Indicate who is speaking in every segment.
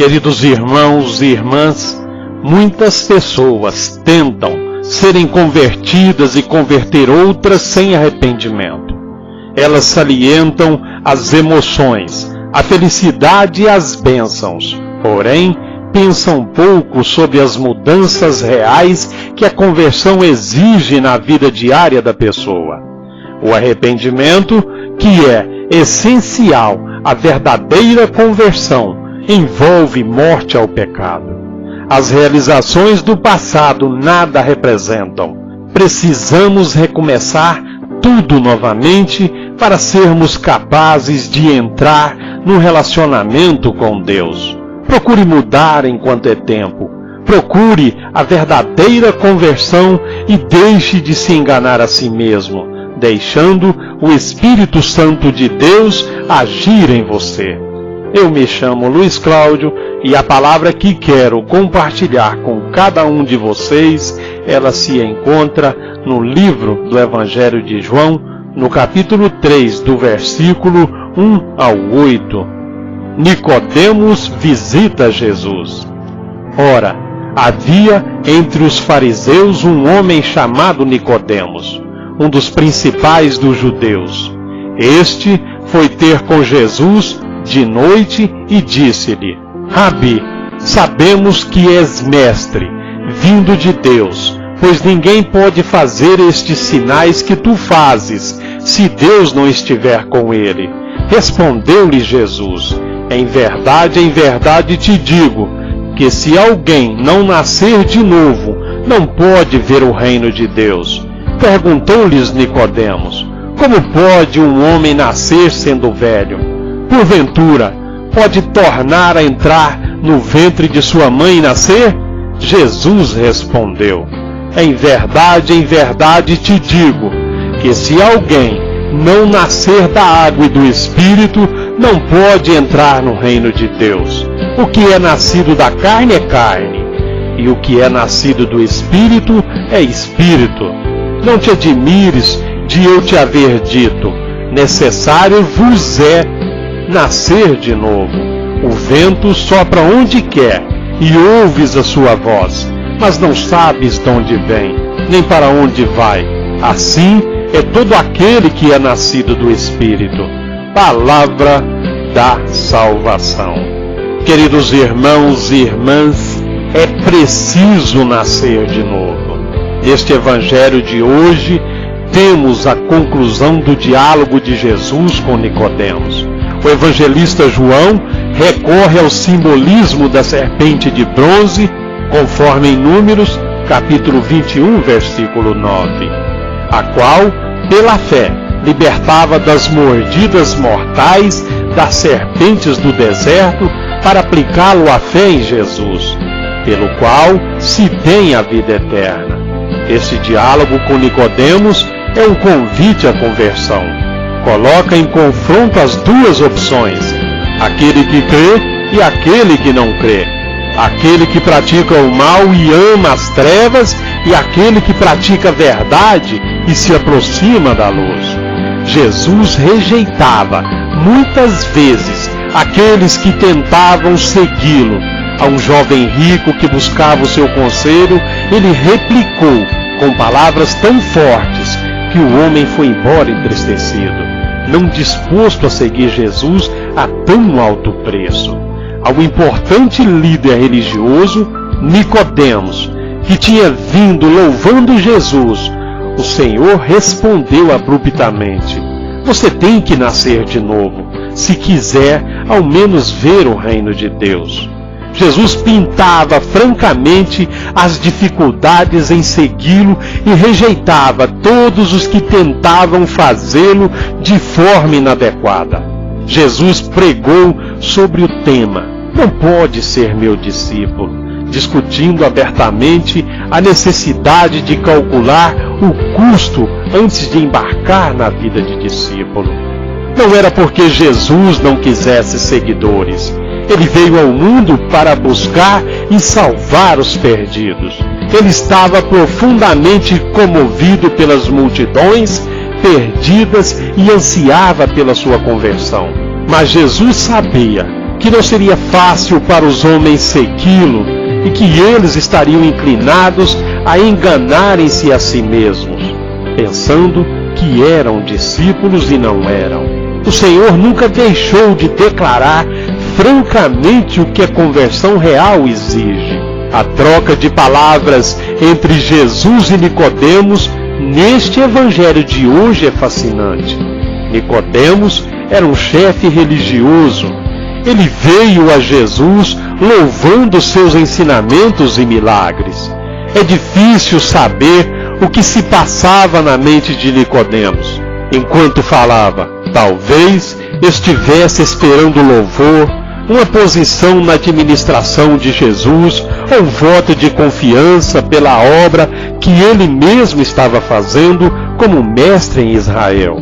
Speaker 1: Queridos irmãos e irmãs, muitas pessoas tentam serem convertidas e converter outras sem arrependimento. Elas salientam as emoções, a felicidade e as bênçãos, porém, pensam pouco sobre as mudanças reais que a conversão exige na vida diária da pessoa. O arrependimento, que é essencial à verdadeira conversão, envolve morte ao pecado. As realizações do passado nada representam. Precisamos recomeçar tudo novamente para sermos capazes de entrar no relacionamento com Deus. Procure mudar enquanto é tempo. Procure a verdadeira conversão e deixe de se enganar a si mesmo, deixando o Espírito Santo de Deus agir em você. Eu me chamo Luiz Cláudio e a palavra que quero compartilhar com cada um de vocês, ela se encontra no livro do Evangelho de João, no capítulo 3, do versículo 1 ao 8. Nicodemos visita Jesus. Ora, havia entre os fariseus um homem chamado Nicodemos, um dos principais dos judeus. Este foi ter com Jesus de noite e disse-lhe: Rabi, sabemos que és mestre, vindo de Deus, pois ninguém pode fazer estes sinais que tu fazes, se Deus não estiver com ele. Respondeu-lhe Jesus: em verdade te digo, que se alguém não nascer de novo, não pode ver o reino de Deus. Perguntou-lhes Nicodemos: como pode um homem nascer sendo velho? Porventura, pode tornar a entrar no ventre de sua mãe e nascer? Jesus respondeu: em verdade te digo, que se alguém não nascer da água e do Espírito, não pode entrar no reino de Deus. O que é nascido da carne é carne, e o que é nascido do Espírito é Espírito. Não te admires de eu te haver dito: necessário vos é nascer de novo. O vento sopra onde quer, e ouves a sua voz, mas não sabes de onde vem, nem para onde vai. Assim é todo aquele que é nascido do Espírito. Palavra da salvação. Queridos irmãos e irmãs, é preciso nascer de novo. Neste evangelho de hoje, temos a conclusão do diálogo de Jesus com Nicodemos. O evangelista João recorre ao simbolismo da serpente de bronze, conforme em Números, capítulo 21, versículo 9, a qual, pela fé, libertava das mordidas mortais das serpentes do deserto para aplicá-lo à fé em Jesus, pelo qual se tem a vida eterna. Esse diálogo com Nicodemos é um convite à conversão. Coloca em confronto as duas opções, aquele que crê e aquele que não crê, aquele que pratica o mal e ama as trevas e aquele que pratica a verdade e se aproxima da luz. Jesus rejeitava muitas vezes aqueles que tentavam segui-lo. A um jovem rico que buscava o seu conselho, ele replicou com palavras tão fortes que o homem foi embora entristecido, não disposto a seguir Jesus a tão alto preço. Ao importante líder religioso, Nicodemos, que tinha vindo louvando Jesus, o Senhor respondeu abruptamente: você tem que nascer de novo, se quiser ao menos ver o reino de Deus. Jesus pintava francamente as dificuldades em segui-lo e rejeitava todos os que tentavam fazê-lo de forma inadequada. Jesus pregou sobre o tema: não pode ser meu discípulo, discutindo abertamente a necessidade de calcular o custo antes de embarcar na vida de discípulo. Não era porque Jesus não quisesse seguidores. Ele veio ao mundo para buscar e salvar os perdidos. Ele estava profundamente comovido pelas multidões perdidas e ansiava pela sua conversão. Mas Jesus sabia que não seria fácil para os homens segui-lo e que eles estariam inclinados a enganarem-se a si mesmos, pensando que eram discípulos e não eram. O Senhor nunca deixou de declarar francamente o que a conversão real exige. A troca de palavras entre Jesus e Nicodemos neste evangelho de hoje é fascinante. Nicodemos era um chefe religioso. Ele veio a Jesus louvando seus ensinamentos e milagres. É difícil saber o que se passava na mente de Nicodemos enquanto falava. Talvez estivesse esperando louvor, uma posição na administração de Jesus ou voto de confiança pela obra que ele mesmo estava fazendo como mestre em Israel.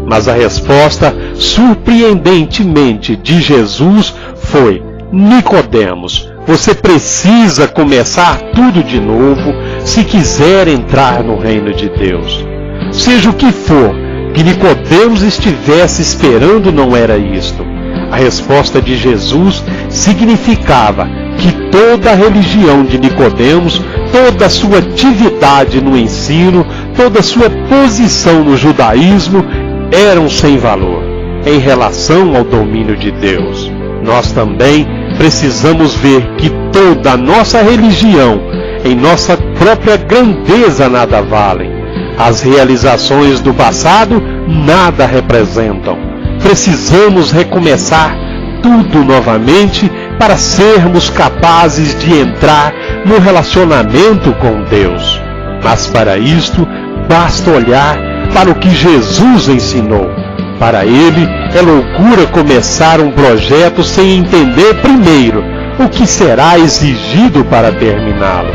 Speaker 1: Mas a resposta surpreendentemente de Jesus foi: Nicodemos, você precisa começar tudo de novo se quiser entrar no reino de Deus. Seja o que for que Nicodemos estivesse esperando, não era isto. A resposta de Jesus significava que toda a religião de Nicodemos, toda a sua atividade no ensino, toda a sua posição no judaísmo eram sem valor em relação ao domínio de Deus. Nós também precisamos ver que toda a nossa religião, em nossa própria grandeza, nada valem. As realizações do passado nada representam. Precisamos recomeçar tudo novamente para sermos capazes de entrar no relacionamento com Deus. Mas para isto, basta olhar para o que Jesus ensinou. Para ele, é loucura começar um projeto sem entender primeiro o que será exigido para terminá-lo.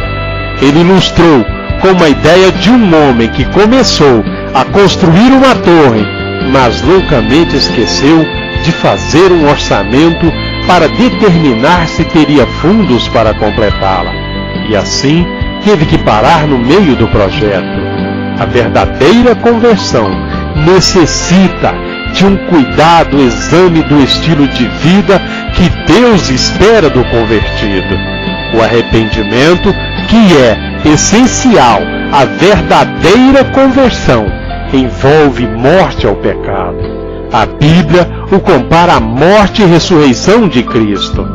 Speaker 1: Ele ilustrou com a ideia de um homem que começou a construir uma torre, mas loucamente esqueceu de fazer um orçamento para determinar se teria fundos para completá-la. E assim, teve que parar no meio do projeto. A verdadeira conversão necessita de um cuidado exame do estilo de vida que Deus espera do convertido. O arrependimento, que é essencial à verdadeira conversão, envolve morte ao pecado. A Bíblia o compara à morte e ressurreição de Cristo.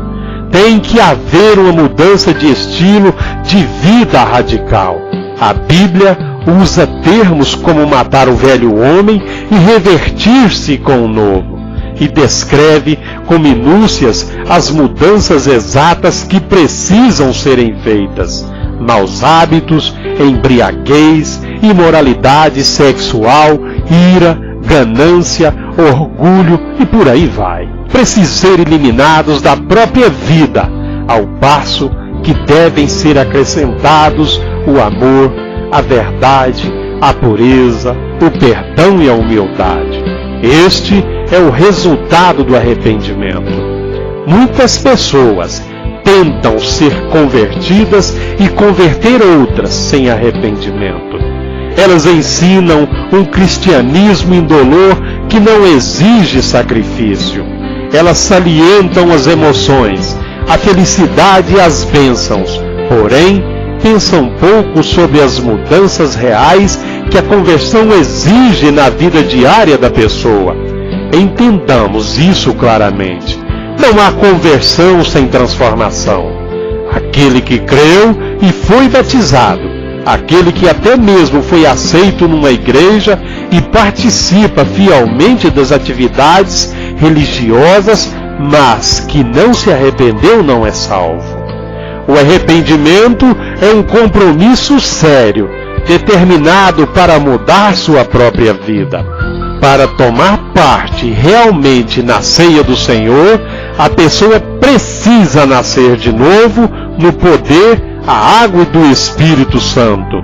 Speaker 1: Tem que haver uma mudança de estilo de vida radical. A Bíblia usa termos como matar o velho homem e revertir-se com o novo, e descreve com minúcias as mudanças exatas que precisam serem feitas: maus hábitos, embriaguez, imoralidade sexual, ira, ganância, orgulho e por aí vai. Precisam ser eliminados da própria vida, ao passo que devem ser acrescentados o amor, a verdade, a pureza, o perdão e a humildade. Este é o resultado do arrependimento. Muitas pessoas tentam ser convertidas e converter outras sem arrependimento. Elas ensinam um cristianismo indolor que não exige sacrifício. Elas salientam as emoções, a felicidade e as bênçãos, porém, pensam pouco sobre as mudanças reais que a conversão exige na vida diária da pessoa. Entendamos isso claramente. Não há conversão sem transformação. Aquele que creu e foi batizado, aquele que até mesmo foi aceito numa igreja e participa fielmente das atividades religiosas, mas que não se arrependeu, não é salvo. O arrependimento é um compromisso sério, determinado para mudar sua própria vida. Para tomar parte realmente na ceia do Senhor, a pessoa precisa nascer de novo no poder, a água e do Espírito Santo.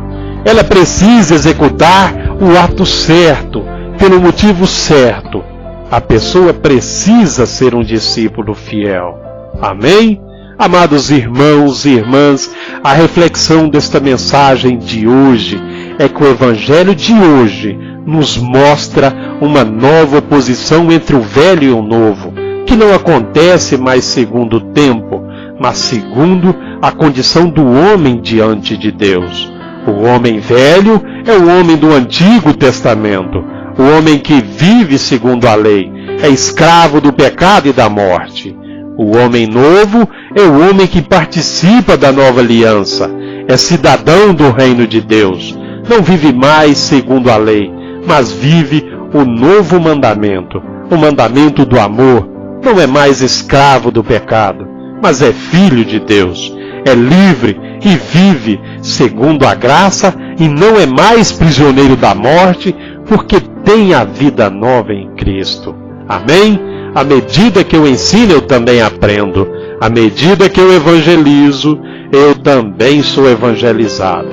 Speaker 1: Ela precisa executar o ato certo, pelo motivo certo. A pessoa precisa ser um discípulo fiel. Amém? Amados irmãos e irmãs, a reflexão desta mensagem de hoje é que o Evangelho de hoje nos mostra uma nova oposição entre o velho e o novo, que não acontece mais segundo o tempo, mas segundo a condição do homem diante de Deus. O homem velho é o homem do Antigo Testamento, o homem que vive segundo a lei, é escravo do pecado e da morte. O homem novo é o homem que participa da nova aliança, é cidadão do reino de Deus, não vive mais segundo a lei, mas vive o novo mandamento, o mandamento do amor. Não é mais escravo do pecado, mas é filho de Deus, é livre e vive segundo a graça e não é mais prisioneiro da morte, porque tem a vida nova em Cristo. Amém? À medida que eu ensino, eu também aprendo. À medida que eu evangelizo, eu também sou evangelizado.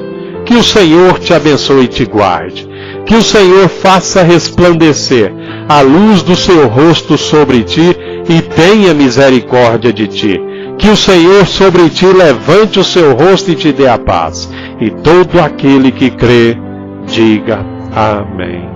Speaker 1: Que o Senhor te abençoe e te guarde. Que o Senhor faça resplandecer a luz do seu rosto sobre ti e tenha misericórdia de ti. Que o Senhor sobre ti levante o seu rosto e te dê a paz. E todo aquele que crê, diga amém.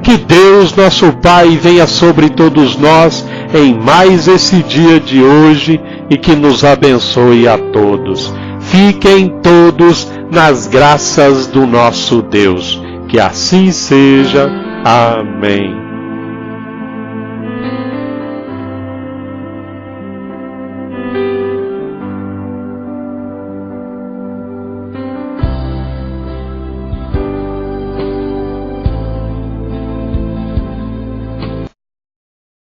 Speaker 1: Que Deus, nosso Pai, venha sobre todos nós em mais esse dia de hoje e que nos abençoe a todos. Fiquem todos nas graças do nosso Deus. Que assim seja. Amém.